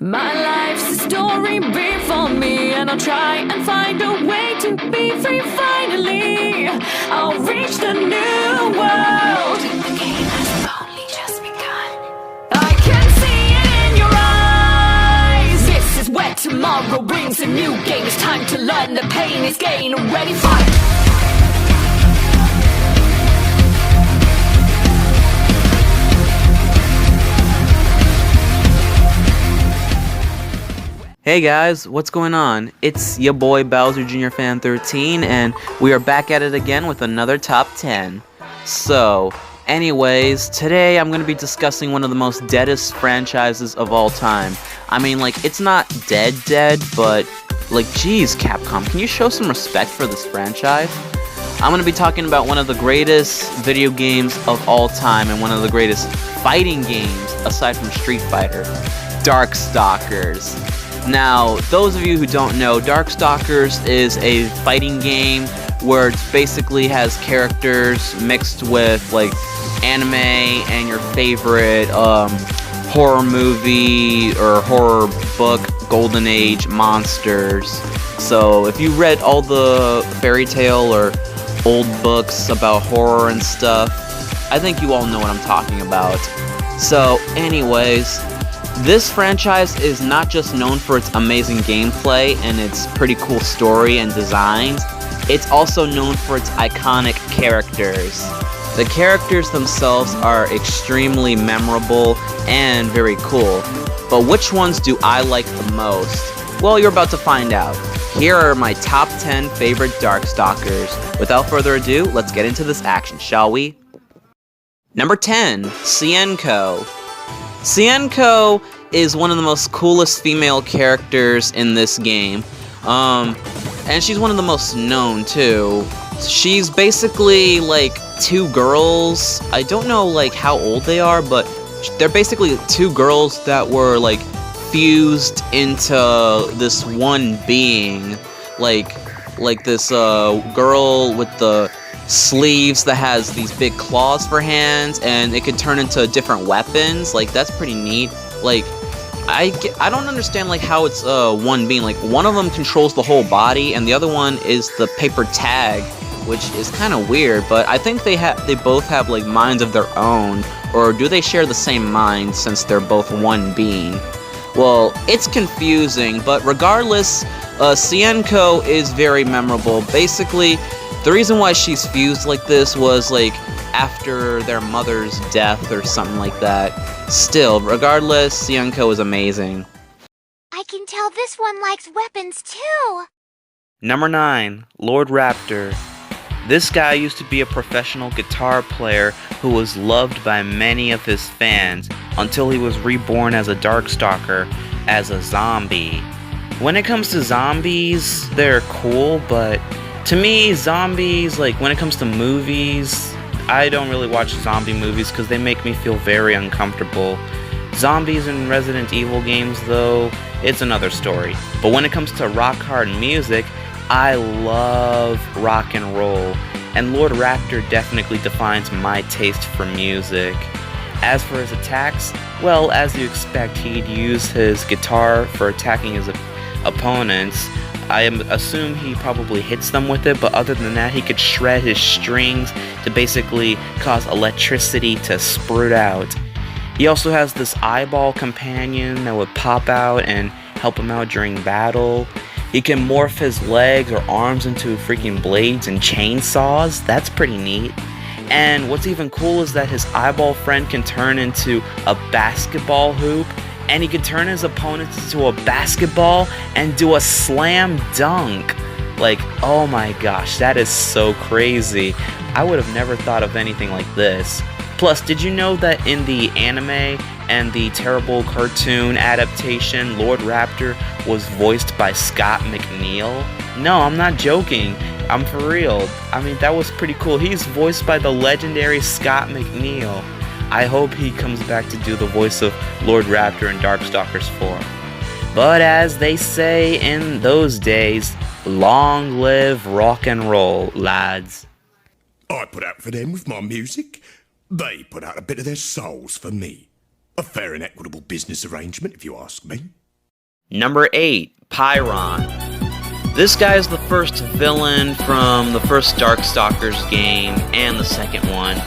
My life's a story before me, and I'll try and find a way to be free finally. I'll reach the new world. The game has only just begun. I can see it in your eyes. This is where tomorrow brings a new game. It's time to learn the pain is gain. Ready, fight! Hey guys, what's going on? It's your boy Bowser Jr. Fan 13, and we are back at it again with another top 10. So, anyways, today I'm going to be discussing one of the most deadest franchises of all time. I mean, like, it's not dead, but, like, geez, Capcom, can you show some respect for this franchise? I'm going to be talking about one of the greatest video games of all time, and one of the greatest fighting games, aside from Street Fighter, Darkstarkers. Now, those of you who don't know, Darkstalkers is a fighting game where it basically has characters mixed with, like, anime and your favorite horror movie or horror book, Golden Age monsters. So, if you read all the fairy tale or old books about horror and stuff, I think you all know what I'm talking about. So, anyways, this franchise is not just known for its amazing gameplay and its pretty cool story and designs, it's also known for its iconic characters. The characters themselves are extremely memorable and very cool, but which ones do I like the most? Well, you're about to find out. Here are my top 10 favorite Darkstalkers. Without further ado, let's get into this action, shall we? Number 10, Sienko. Sienko is one of the most coolest female characters in this game, and she's one of the most known too. She's basically like two girls. I don't know like how old they are, but they're basically two girls that were like fused into this one being, like this girl with the sleeves that has these big claws for hands, and it could turn into different weapons. Like, that's pretty neat. Like, I don't understand like how it's one being. Like, one of them controls the whole body and the other one is the paper tag, which is kind of weird, but I think they both have like minds of their own, or do they share the same mind since they're both one being? Well, it's confusing, but regardless, Sienko is very memorable. Basically, the reason why she's fused like this was like after their mother's death or something like that. Still, regardless, Sienko is amazing. I can tell this one likes weapons too. Number 9, Lord Raptor. This guy used to be a professional guitar player who was loved by many of his fans until he was reborn as a Darkstalker as a zombie. When it comes to zombies, they're cool, but to me, zombies, like when it comes to movies, I don't really watch zombie movies because they make me feel very uncomfortable. Zombies in Resident Evil games, though, it's another story. But when it comes to rock hard music, I love rock and roll, and Lord Raptor definitely defines my taste for music. As for his attacks, well, as you expect, he'd use his guitar for attacking his opponents. I assume he probably hits them with it, but other than that, he could shred his strings to basically cause electricity to sprout out. He also has this eyeball companion that would pop out and help him out during battle. He can morph his legs or arms into freaking blades and chainsaws. That's pretty neat. And what's even cool is that his eyeball friend can turn into a basketball hoop, and he can turn his opponents into a basketball and do a slam dunk. Like, oh my gosh, that is so crazy. I would have never thought of anything like this. Plus, did you know that in the anime and the terrible cartoon adaptation, Lord Raptor was voiced by Scott McNeil? No, I'm not joking. I'm for real. I mean, that was pretty cool. He's voiced by the legendary Scott McNeil. I hope he comes back to do the voice of Lord Raptor in Darkstalkers 4. But as they say in those days, long live rock and roll, lads. I put out for them with my music. They put out a bit of their souls for me. A fair and equitable business arrangement, if you ask me. Number 8, Pyron. This guy is the first villain from the first Darkstalkers game and the second one.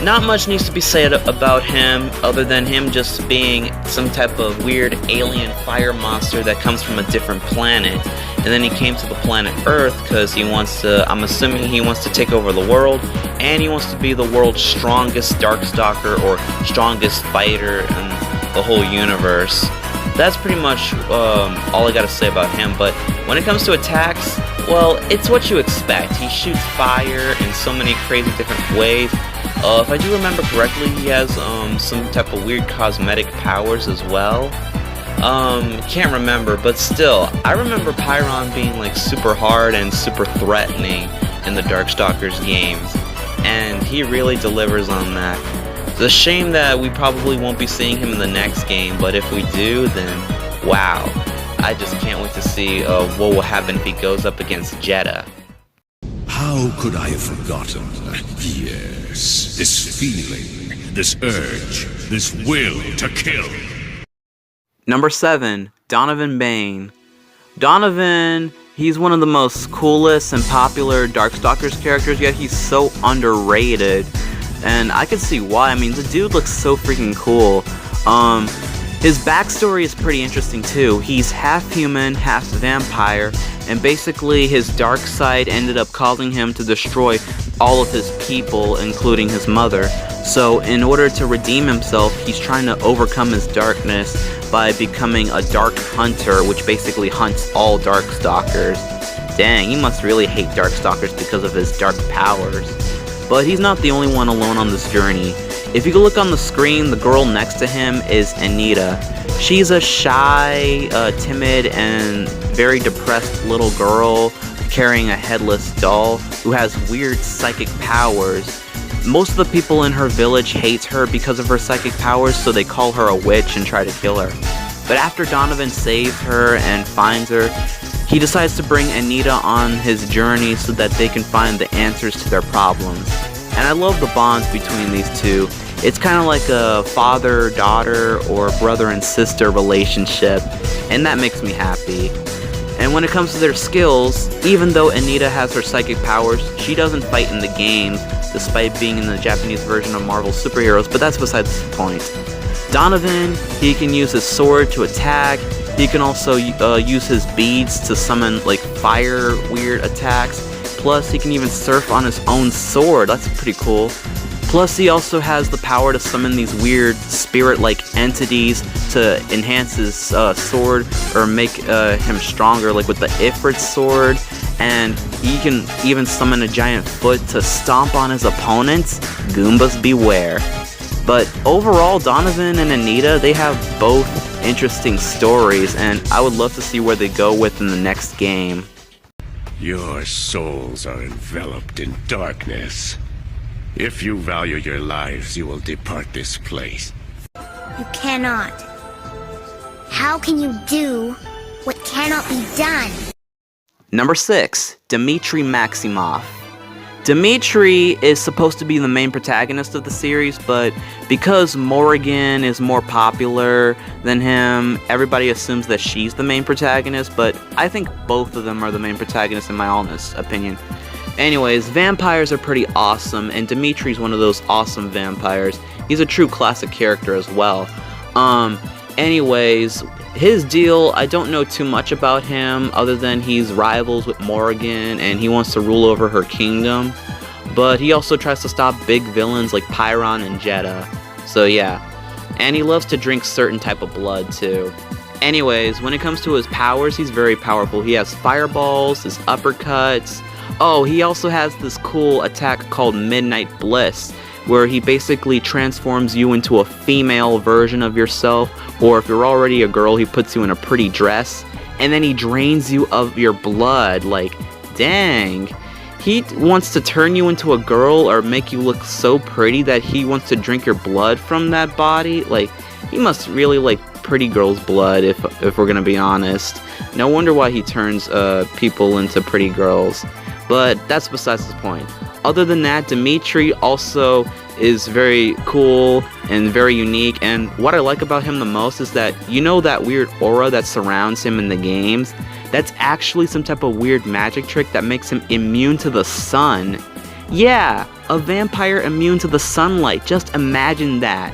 Not much needs to be said about him other than him just being some type of weird alien fire monster that comes from a different planet. And then he came to the planet Earth because he wants to, I'm assuming he wants to take over the world, and he wants to be the world's strongest Darkstalker or strongest fighter in the whole universe. That's pretty much all I gotta say about him. But when it comes to attacks, well, it's what you expect. He shoots fire in so many crazy different ways. If I do remember correctly, he has some type of weird cosmetic powers as well. Can't remember, but still, I remember Pyron being like super hard and super threatening in the Darkstalkers games, and he really delivers on that. It's a shame that we probably won't be seeing him in the next game, but if we do, then wow, I just can't wait to see what will happen if he goes up against Jetta. How could I have forgotten? Yes, this feeling, this urge, this will to kill. Number 7, Donovan Bane. Donovan, he's one of the most coolest and popular Darkstalkers characters, yet he's so underrated. And I can see why. I mean, the dude looks so freaking cool. His backstory is pretty interesting too. He's half human, half vampire, and basically his dark side ended up causing him to destroy all of his people, including his mother. So in order to redeem himself, he's trying to overcome his darkness by becoming a dark hunter, which basically hunts all Darkstalkers. Dang, he must really hate Darkstalkers because of his dark powers. But he's not the only one alone on this journey. If you can look on the screen, the girl next to him is Anita. She's a shy, timid, and very depressed little girl carrying a headless doll who has weird psychic powers. Most of the people in her village hate her because of her psychic powers, so they call her a witch and try to kill her. But after Donovan saves her and finds her, he decides to bring Anita on his journey so that they can find the answers to their problems. And I love the bonds between these two. It's kind of like a father-daughter or brother and sister relationship, and that makes me happy. And when it comes to their skills, even though Anita has her psychic powers, she doesn't fight in the games, despite being in the Japanese version of Marvel superheroes, but that's besides the point. Donovan, he can use his sword to attack. He can also use his beads to summon like fire weird attacks. Plus, he can even surf on his own sword. That's pretty cool. Plus, he also has the power to summon these weird spirit-like entities to enhance his sword or make him stronger, like with the Ifrit sword. And he can even summon a giant foot to stomp on his opponents. Goombas beware. But overall, Donovan and Anita, they have both interesting stories, and I would love to see where they go with in the next game. Your souls are enveloped in darkness. If you value your lives, you will depart this place. You cannot. How can you do what cannot be done? Number 6, Dimitri Maximoff. Dimitri is supposed to be the main protagonist of the series, but because Morrigan is more popular than him, everybody assumes that she's the main protagonist, but I think both of them are the main protagonists in my honest opinion. Anyways, vampires are pretty awesome, and Dimitri's one of those awesome vampires. He's a true classic character as well. Anyways, his deal, I don't know too much about him other than he's rivals with Morrigan and he wants to rule over her kingdom. But he also tries to stop big villains like Pyron and Jetta. So yeah. And he loves to drink certain type of blood too. Anyways, when it comes to his powers, he's very powerful. He has fireballs, his uppercuts. Oh, he also has this cool attack called Midnight Bliss, where he basically transforms you into a female version of yourself, or if you're already a girl, he puts you in a pretty dress, and then he drains you of your blood. Like, dang. He wants to turn you into a girl or make you look so pretty that he wants to drink your blood from that body. Like, he must really like pretty girls' blood, if we're gonna be honest. No wonder why he turns people into pretty girls. But that's besides the point. Other than that, Dimitri also is very cool and very unique, and what I like about him the most is that, you know, that weird aura that surrounds him in the games? That's actually some type of weird magic trick that makes him immune to the sun. Yeah, a vampire immune to the sunlight. Just imagine that.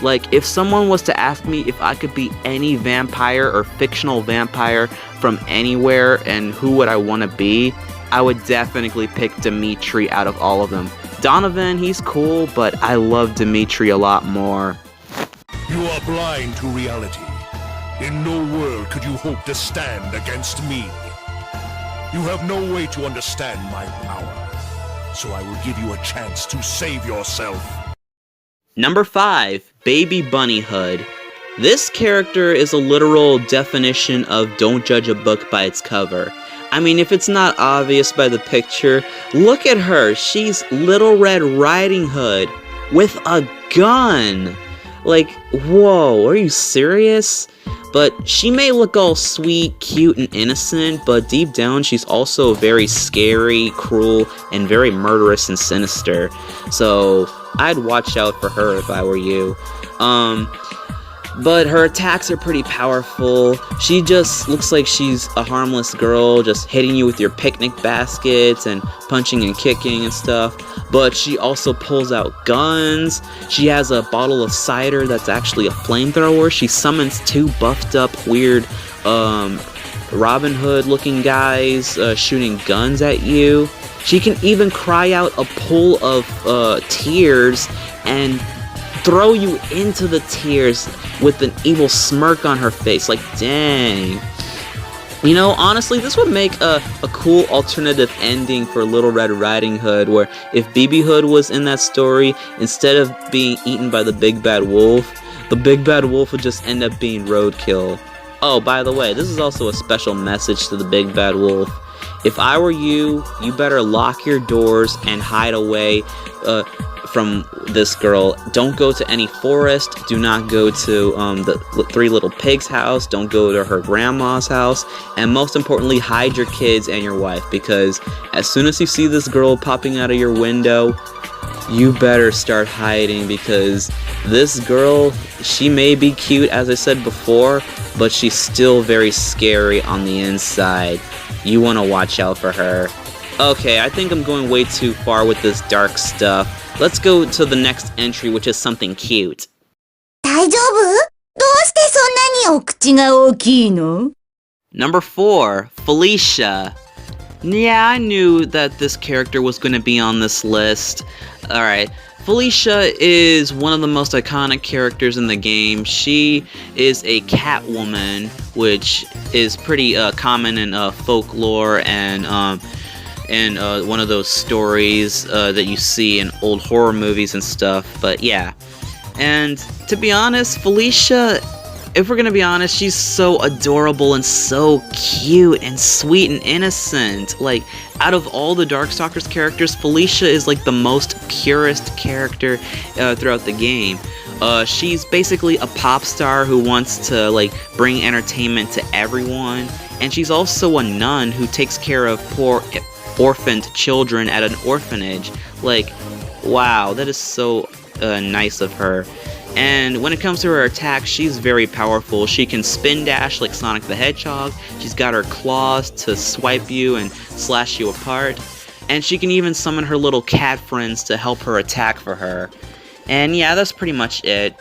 Like, if someone was to ask me if I could be any vampire or fictional vampire from anywhere and who would I want to be, I would definitely pick Dimitri out of all of them. Donovan, he's cool, but I love Dimitri a lot more. You are blind to reality. In no world could you hope to stand against me. You have no way to understand my power, so I will give you a chance to save yourself. Number 5, Baby Bunny Hood. This character is a literal definition of don't judge a book by its cover. I mean, if it's not obvious by the picture, look at her. She's Little Red Riding Hood with a gun. Like, whoa, are you serious? But she may look all sweet, cute, and innocent, but deep down she's also very scary, cruel, and very murderous and sinister. So I'd watch out for her if I were you. But her attacks are pretty powerful. She just looks like she's a harmless girl, just hitting you with your picnic baskets and punching and kicking and stuff. But she also pulls out guns. She has a bottle of cider that's actually a flamethrower. She summons 2 buffed up weird Robin Hood looking guys shooting guns at you. She can even cry out a pool of tears and throw you into the tears with an evil smirk on her face. Like, dang. You know, honestly, this would make a cool alternative ending for Little Red Riding Hood, where if BB Hood was in that story, instead of being eaten by the Big Bad Wolf, the Big Bad Wolf would just end up being roadkill. Oh, by the way, this is also a special message to the Big Bad Wolf. If I were you, you better lock your doors and hide away from this girl. Don't go to any forest. Do not go to the 3 Little Pigs' house. Don't go to her grandma's house. And most importantly, hide your kids and your wife, because as soon as you see this girl popping out of your window, you better start hiding, because this girl, she may be cute, as I said before, but she's still very scary on the inside. You want to watch out for her. Okay, I think I'm going way too far with this dark stuff. Let's go to the next entry, which is something cute. 大丈夫？どうしてそんなにお口が大きいの？ Number 4, Felicia. Yeah, I knew that this character was going to be on this list. Alright, Felicia is one of the most iconic characters in the game. She is a Catwoman, which is pretty common in folklore and one of those stories that you see in old horror movies and stuff. But yeah, and to be honest, Felicia, if we're gonna be honest, she's so adorable and so cute and sweet and innocent. Like, out of all the Darkstalkers characters, Felicia is like the most purest character throughout the game. She's basically a pop star who wants to like bring entertainment to everyone, and she's also a nun who takes care of poor orphaned children at an orphanage. Like, wow, that is so nice of her. And when it comes to her attack, she's very powerful. She can spin dash like Sonic the Hedgehog. She's got her claws to swipe you and slash you apart. And she can even summon her little cat friends to help her attack for her. And yeah, that's pretty much it.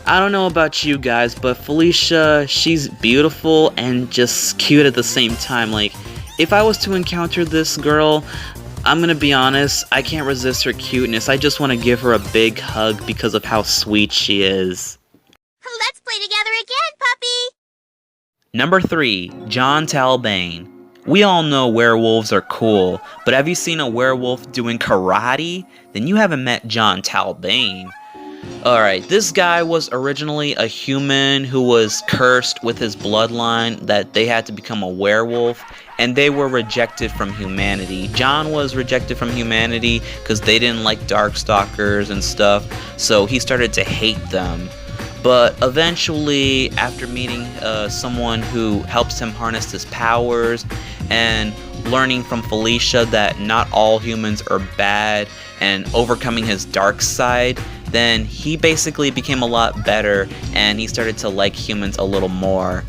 I don't know about you guys, but Felicia, she's beautiful and just cute at the same time. Like, if I was to encounter this girl, I'm gonna be honest, I can't resist her cuteness. I just want to give her a big hug because of how sweet she is. Let's play together again, puppy! Number 3, John Talbane. We all know werewolves are cool, but have you seen a werewolf doing karate? Then you haven't met John Talbane. Alright, this guy was originally a human who was cursed with his bloodline that they had to become a werewolf, and they were rejected from humanity. John was rejected from humanity because they didn't like Darkstalkers and stuff, so he started to hate them. But eventually, after meeting someone who helps him harness his powers and learning from Felicia that not all humans are bad and overcoming his dark side, then he basically became a lot better and he started to like humans a little more.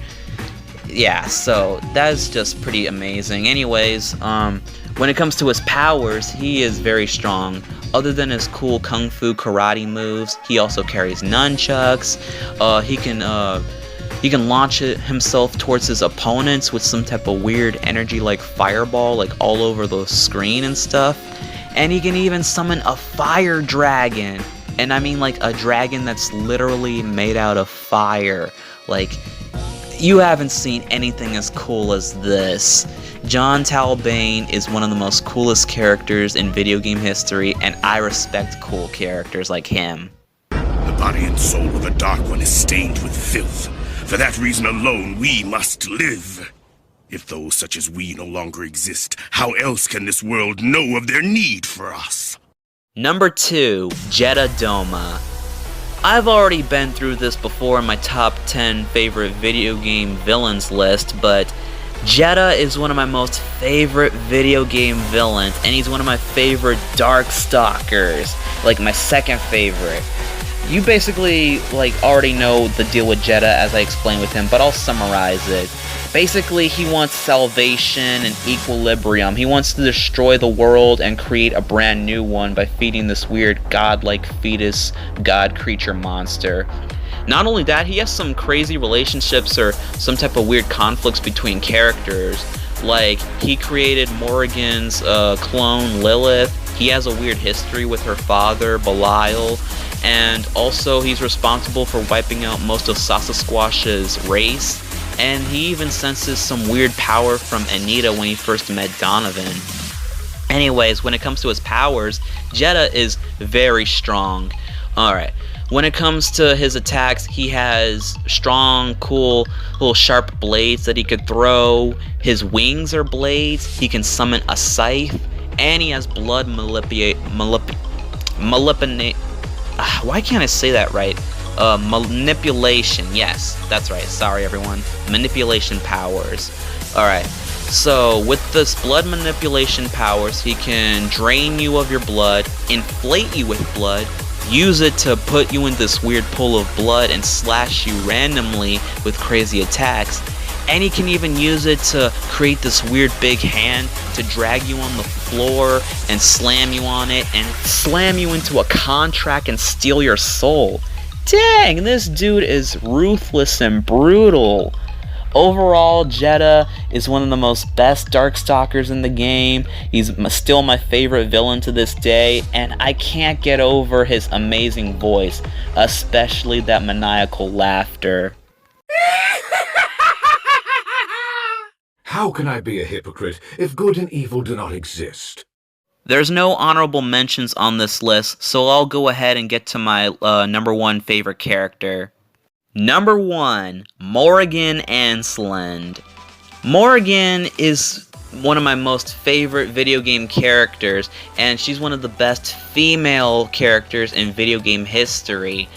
Yeah, so that's just pretty amazing. Anyways, when it comes to his powers, he is very strong. Other than his cool kung fu karate moves, he also carries nunchucks. He can launch himself towards his opponents with some type of weird energy like fireball, like all over the screen and stuff. And he can even summon a fire dragon. And I mean like a dragon that's literally made out of fire. Like, you haven't seen anything as cool as this. John Talbane is one of the most coolest characters in video game history, and I respect cool characters like him. The body and soul of the Dark One is stained with filth. For that reason alone, we must live. If those such as we no longer exist, how else can this world know of their need for us? Number 2, Jetta Doma. I've already been through this before in my top 10 favorite video game villains list, but Jetta is one of my most favorite video game villains, and he's one of my favorite Darkstarkers, like my second favorite. You basically already know the deal with Jetta as I explained with him, but I'll summarize it. Basically, he wants salvation and equilibrium. He wants to destroy the world and create a brand new one by feeding this weird godlike fetus god creature monster. Not only that, he has some crazy relationships or some type of weird conflicts between characters. Like, he created Morrigan's clone Lilith. He has a weird history with her father, Belial. And also, he's responsible for wiping out most of Sasquatch's race. And he even senses some weird power from Anita when he first met Donovan. Anyways, when it comes to his powers, Jetta is very strong. Alright, when it comes to his attacks, he has strong, cool, little sharp blades that he could throw. His wings are blades. He can summon a scythe. And he has blood why can't I say that right? Manipulation. Yes, that's right. Sorry, everyone. Manipulation powers. Alright, so with this blood manipulation powers, he can drain you of your blood, inflate you with blood, use it to put you in this weird pool of blood and slash you randomly with crazy attacks. And he can even use it to create this weird big hand to drag you on the floor and slam you on it and slam you into a contract and steal your soul. Dang, this dude is ruthless and brutal. Overall, Jetta is one of the most best Darkstalkers in the game. He's still my favorite villain to this day, and I can't get over his amazing voice, especially that maniacal laughter. How can I be a hypocrite if good and evil do not exist? There's no honorable mentions on this list, so I'll go ahead and get to my number 1 favorite character. Number 1, Morrigan Ansland. Morrigan is one of my most favorite video game characters, and she's one of the best female characters in video game history.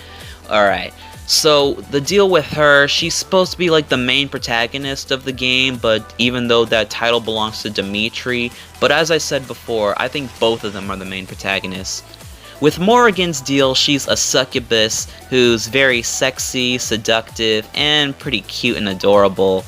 Alright. So, the deal with her, she's supposed to be like the main protagonist of the game, but even though that title belongs to Dimitri, but as I said before, I think both of them are the main protagonists. With Morrigan's deal, she's a succubus who's very sexy, seductive, and pretty cute and adorable.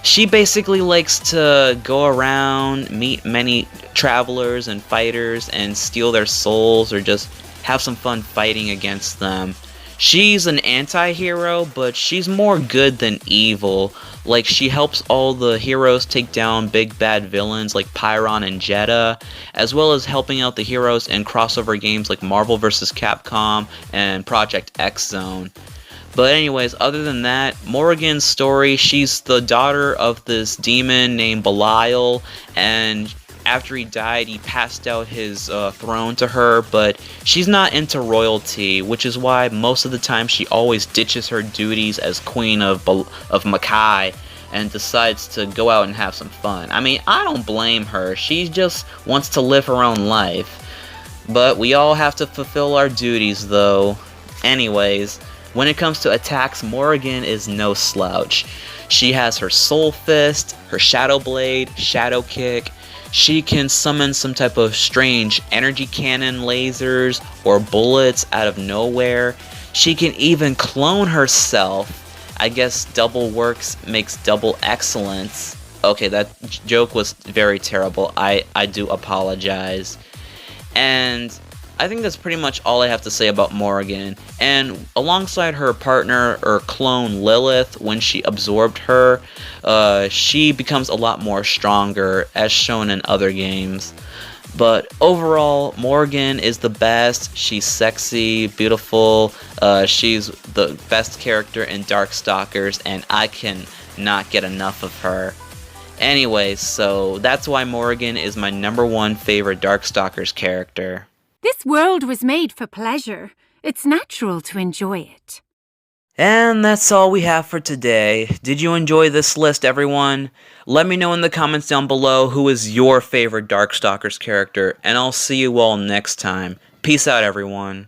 She basically likes to go around, meet many travelers and fighters, and steal their souls or just have some fun fighting against them. She's an anti-hero, but she's more good than evil. Like, she helps all the heroes take down big bad villains like Pyron and Jetta, as well as helping out the heroes in crossover games like Marvel vs. Capcom and Project X Zone. But anyways, other than that, Morrigan's story, she's the daughter of this demon named Belial, and after he died, he passed out his throne to her, but she's not into royalty, which is why most of the time she always ditches her duties as queen of Makai and decides to go out and have some fun. I mean, I don't blame her. She just wants to live her own life. But we all have to fulfill our duties, though. Anyways, When it comes to attacks, Morrigan is no slouch. She has her Soul Fist, her Shadow Blade, Shadow Kick. She can summon some type of strange energy cannon lasers or bullets out of nowhere. She can even clone herself. I guess double works makes double excellence. Okay, that joke was very terrible. I do apologize. And I think that's pretty much all I have to say about Morrigan. And alongside her partner or clone Lilith, when she absorbed her, she becomes a lot more stronger, as shown in other games. But overall, Morrigan is the best. She's sexy, beautiful. She's the best character in Darkstalkers, and I can not get enough of her. Anyways, so that's why Morrigan is my #1 favorite Darkstalkers character. This world was made for pleasure. It's natural to enjoy it. And that's all we have for today. Did you enjoy this list, everyone? Let me know in the comments down below who is your favorite Darkstalkers character, and I'll see you all next time. Peace out, everyone.